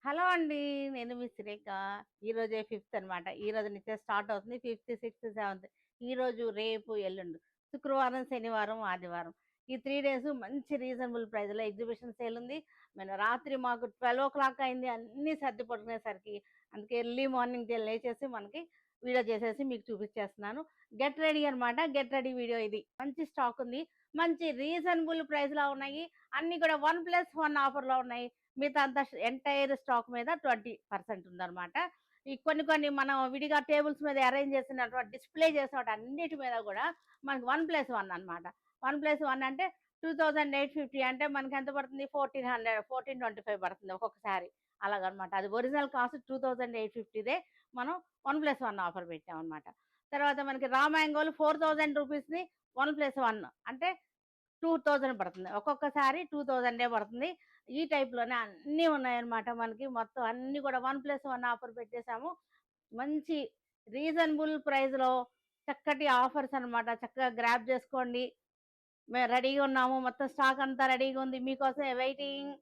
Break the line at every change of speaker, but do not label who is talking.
Hello అండి. నేను మీ సురేఖ. ఈరోజే ఫిఫ్త్ అనమాట. ఈరోజు నుంచే స్టార్ట్ అవుతుంది. Fifth, sixth, seventh. ఈరోజు, రేపు, ఎల్లుండి. శుక్రవారం, శనివారం, ఆదివారం. ఈ 3 డేస్ మంచి రీజనబుల్ ప్రైస్‌లో ఎగ్జిబిషన్ సేల్ ఉంది. రాత్రి మాకు 12:00 అయింది అన్నీ సర్ది పట్టుకునేసరికి. అందుకే ఎర్లీ మార్నింగ్ లేచేసి మనకి వీడియో చేసేసి మీకు చూపించేస్తున్నాను. గెట్ రెడీ అనమాట. గెట్ రెడీ వీడియో ఇది. మంచి స్టాక్ ఉంది. మంచి రీజనబుల్ ప్రైస్‌లో ఉన్నాయి. అన్నీ కూడా 1+1 ఆఫర్‌లో ఉన్నాయి. మిగతా అంతా ఎంటైర్ స్టాక్ మీద 20% ఉందన్నమాట. ఈ కొన్ని కొన్ని మనం విడిగా టేబుల్స్ మీద అరేంజ్ చేసినటువంటి డిస్ప్లే చేసిన వాటి అన్నిటి మీద కూడా మనకి 1+1 అనమాట. 1+1 అంటే 2850 అంటే మనకి ఎంత పడుతుంది? 1400, 1425 పడుతుంది ఒక్కొక్క శారీ. అలాగనమాట. అది ఒరిజినల్ కాస్ట్ 2850దే. మనం 1+1 ఆఫర్ పెట్టామన్నమాట. తర్వాత మనకి రా మ్యాంగోలు 4000 రూపీస్‌ని 1+1 అంటే 2000 పడుతుంది. ఒక్కొక్కసారి 2000 పడుతుంది. ఈ టైప్‌లోనే అన్నీ ఉన్నాయన్నమాట మనకి. మొత్తం అన్నీ కూడా 1+1 ఆఫర్ పెట్టేసాము. మంచి రీజనబుల్ ప్రైస్‌లో చక్కటి ఆఫర్స్ అన్నమాట. చక్కగా గ్రాబ్ చేసుకోండి. మేము రెడీగా ఉన్నాము. మొత్తం స్టాక్ అంతా రెడీగా ఉంది. మీకోసమే వెయిటింగ్.